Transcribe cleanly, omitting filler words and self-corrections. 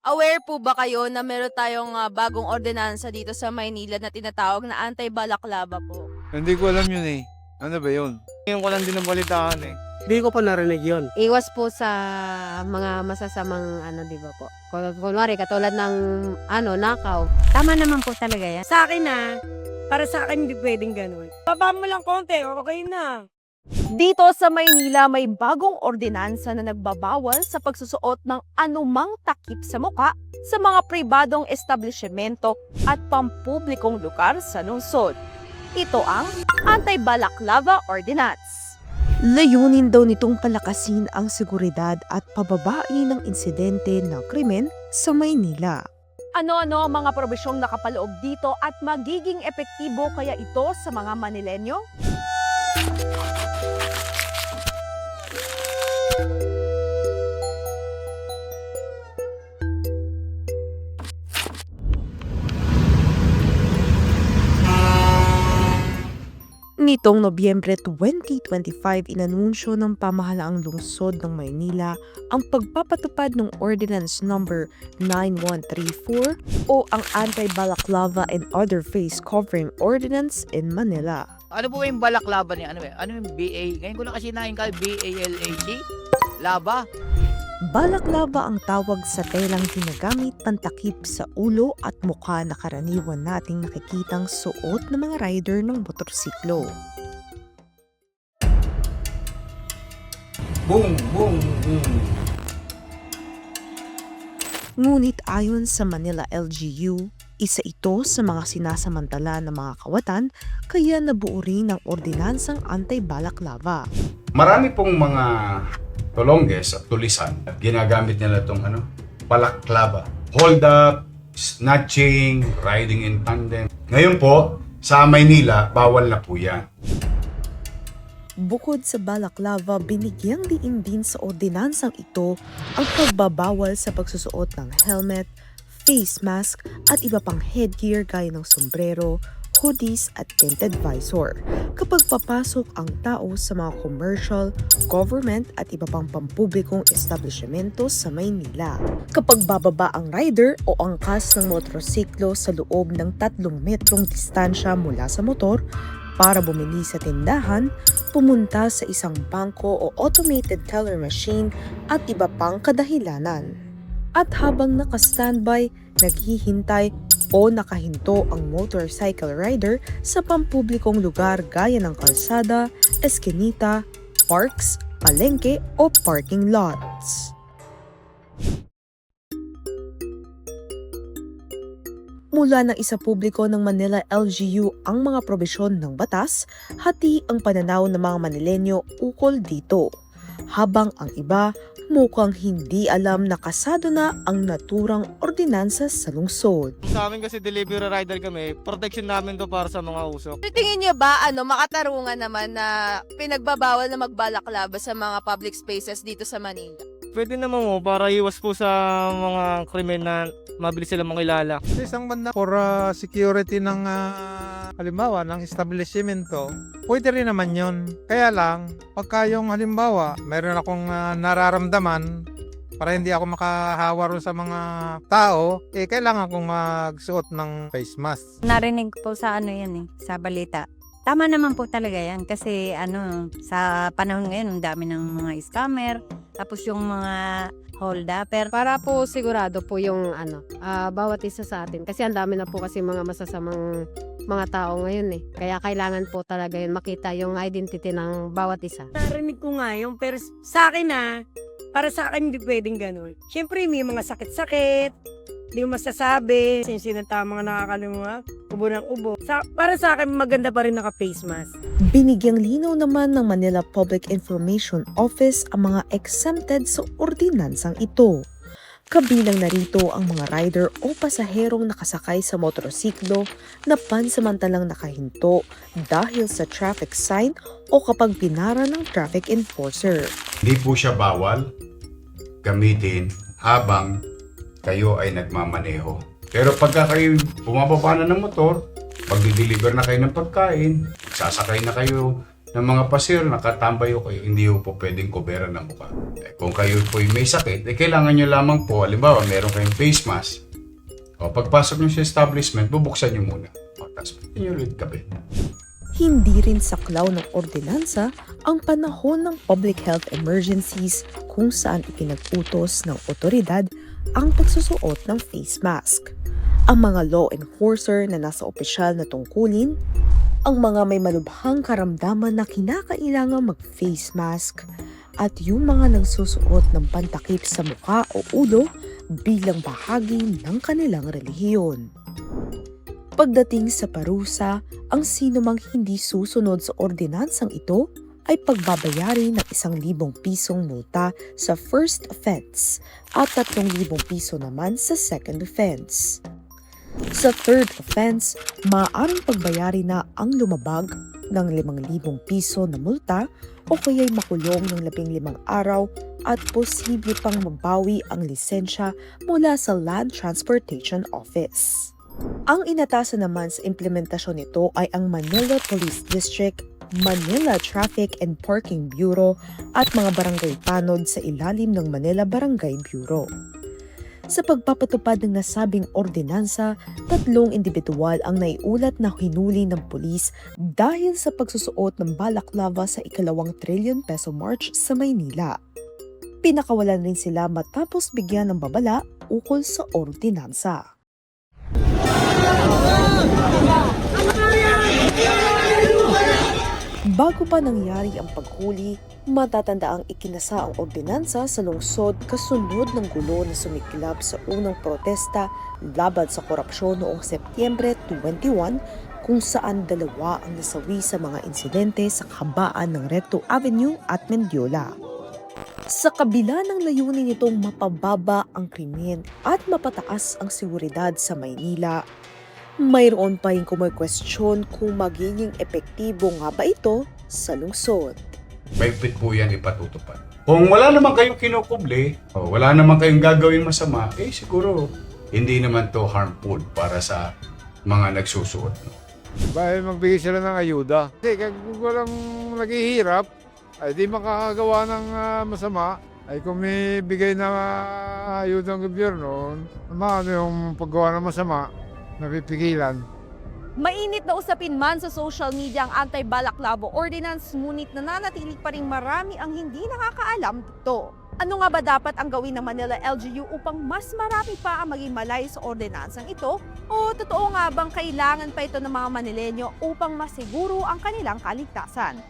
Aware po ba kayo na meron tayong bagong ordinansa dito sa Maynila na tinatawag na anti-balaklava po? Hindi ko alam yun eh. Ano ba yun? Ngayon ko lang din nabalitaan eh. Hindi ko pa narinig yun. Iwas po sa mga masasamang di ba po? Kunwari, katulad ng nakaw. Tama naman po talaga yan. Sa akin para sa akin hindi pwedeng ganun. Baba mo lang konti, okay na. Dito sa Maynila may bagong ordinansa na nagbabawal sa pagsusuot ng anumang takip sa muka sa mga pribadong establishmento at pampublikong lugar sa lungsod. Ito ang Anti-Balaklava Ordinance. Layunin daw nitong palakasin ang seguridad at pababain ng insidente ng krimen sa Maynila. Ano-ano ang mga probisyong nakapaloob dito at magiging epektibo kaya ito sa mga Manilenyo? Nitong Nobyembre 2025, inanunsyo ng pamahalaang lungsod ng Maynila ang pagpapatupad ng Ordinance Number 9134 o ang Anti-Balaklava and Other Face Covering Ordinance in Manila. Ano po yung balaklava niya? Ano yung BA? Ngayon ko lang kasi naingkal BALAC? Laba? Balaklava ang tawag sa telang ginagamit pantakip sa ulo at mukha na karaniwan nating nakikitang suot ng mga rider ng motorsiklo. Boom! Boom! Boom! Ngunit ayon sa Manila LGU, isa ito sa mga sinasamantala ng mga kawatan kaya nabuo rin ang ordinansang anti-balaklava. Marami pong mga tolongges at tulisan. Ginagamit nila itong balaklava. Hold up, snatching, riding in tandem. Ngayon po, sa Maynila, bawal na po yan. Bukod sa balaklava, binigyang diin din sa ordinansang ito ang pagbabawal sa pagsusuot ng helmet, face mask at iba pang headgear gaya ng sombrero, hoodies at tinted visor kapag papasok ang tao sa mga commercial, government at iba pang pampublikong establishmento sa Maynila. Kapag bababa ang rider o angkas ng motorsiklo sa loob ng 3 metrong distansya mula sa motor para bumili sa tindahan, pumunta sa isang bangko o automated teller machine at iba pang kadahilanan. At habang naka-standby, naghihintay o nakahinto ang motorcycle rider sa pampublikong lugar gaya ng kalsada, eskinita, parks, palengke o parking lots. Mula ng isa publiko ng Manila LGU ang mga probisyon ng batas, hati ang pananaw ng mga Manilenyo ukol dito. Habang ang iba mukhang hindi alam na kasado na ang naturang ordinansa sa lungsod. Sa amin kasi delivery rider kami, protection namin to para sa mga usok. Tingin niyo ba makatarungan naman na pinagbabawal na magbalaklava sa mga public spaces dito sa Manila? Pwede naman mo para iwas po sa mga krimen na mabilis sila makilala. Sa isang banda, for security ng halimbawa ng establishmento, pwede rin naman yun. Kaya lang, pagka yung halimbawa, mayroon akong nararamdaman para hindi ako makahawa ron sa mga tao, kailangan kong magsuot ng face mask. Narinig po sa yan sa balita. Tama naman po talaga yan kasi sa panahon ngayon, ang dami ng mga scammer, tapos yung mga hold-upper. Para po sigurado po yung bawat isa sa atin. Kasi ang dami na po kasi mga masasamang mga tao ngayon Kaya kailangan po talaga yun makita yung identity ng bawat isa. Narinig ko nga yun, pero sa akin para sa akin hindi pwedeng ganun. Siyempre may mga sakit-sakit, hindi mo masasabi, sinsinata mga nakakalimuha, ubo ng ubo. Para sa akin maganda pa rin naka-face mask. Binigyang linaw naman ng Manila Public Information Office ang mga exempted sa ordinansang ito. Kabilang narito ang mga rider o pasaherong nakasakay sa motorsiklo na pansamantalang nakahinto dahil sa traffic sign o kapag pinara ng traffic enforcer. Hindi po siya bawal gamitin habang kayo ay nagmamaneho. Pero pagka kayo bumababa na ng motor, pag-deliver na kayo ng pagkain, sasakay na kayo ng mga pasero, nakatambay o kayo, hindi po pwedeng kuberan ng mukha. Kung kayo po may sakit, kailangan nyo lamang po, halimbawa, meron kayong face mask. O, pagpasok nyo sa establishment, bubuksan nyo muna. O, tapos, nyo ulit kape. Hindi rin saklaw ng ordinansa ang panahon ng public health emergencies kung saan ipinag-utos ng otoridad ang pagsusuot ng face mask. Ang mga law enforcer na nasa opisyal na tungkulin, ang mga may malubhang karamdaman na kinakailangan mag-face mask, at yung mga nagsusuot ng pantakip sa mukha o ulo bilang bahagi ng kanilang relihiyon. Pagdating sa parusa, ang sinumang hindi susunod sa ordinansang ito ay pagbabayari ng 1,000 pisong multa sa first offense at 3,000 piso naman sa second offense. Sa third offense, maaaring pagbayari na ang lumabag ng 5,000 piso na multa o kaya'y makulong ng 15 araw at posible pang mabawi ang lisensya mula sa Land Transportation Office. Ang inatasan naman sa implementasyon nito ay ang Manila Police District, Manila Traffic and Parking Bureau at mga barangay tanod sa ilalim ng Manila Barangay Bureau. Sa pagpapatupad ng nasabing ordinansa, 3 individual ang naiulat na hinuli ng pulis dahil sa pagsusuot ng balaklava sa ika-2 trilyon peso march sa Maynila. Pinakawalan rin sila matapos bigyan ng babala ukol sa ordinansa. Bago pa nangyari ang paghuli, matatanda ang ikinasa ang ordinansa sa lungsod kasunod ng gulo na sumiklab sa unang protesta laban sa korupsyon noong Setyembre 21 kung saan 2 ang nasawi sa mga insidente sa kabaan ng Recto Avenue at Mendiola. Sa kabila ng layunin nitong mapababa ang krimen at mapataas ang seguridad sa Maynila, mayroon pa rin kumikwestiyon kung magiging epektibo nga ba ito sa lungsod. Mahigpit po yan ipatutupad. Kung wala naman kayong kinukubli, o wala naman kayong gagawin masama, siguro hindi naman to harmful para sa mga nagsusuot. No? Dahil magbigay sila ng ayuda. Kasi kung walang naghihirap, ay di makakagawa ng masama. Ay kung may bigay na ayuda ng gobyerno, ano yung paggawa ng masama, napipigilan. Mainit na usapin man sa social media ang anti-balaklavo ordinance, ngunit nananatilig pa rin marami ang hindi nakakaalam dito. Ano nga ba dapat ang gawin ng Manila LGU upang mas marami pa ang maging malay sa ordinansang ito? O totoo nga bang kailangan pa ito ng mga Manileño upang masiguro ang kanilang kaligtasan?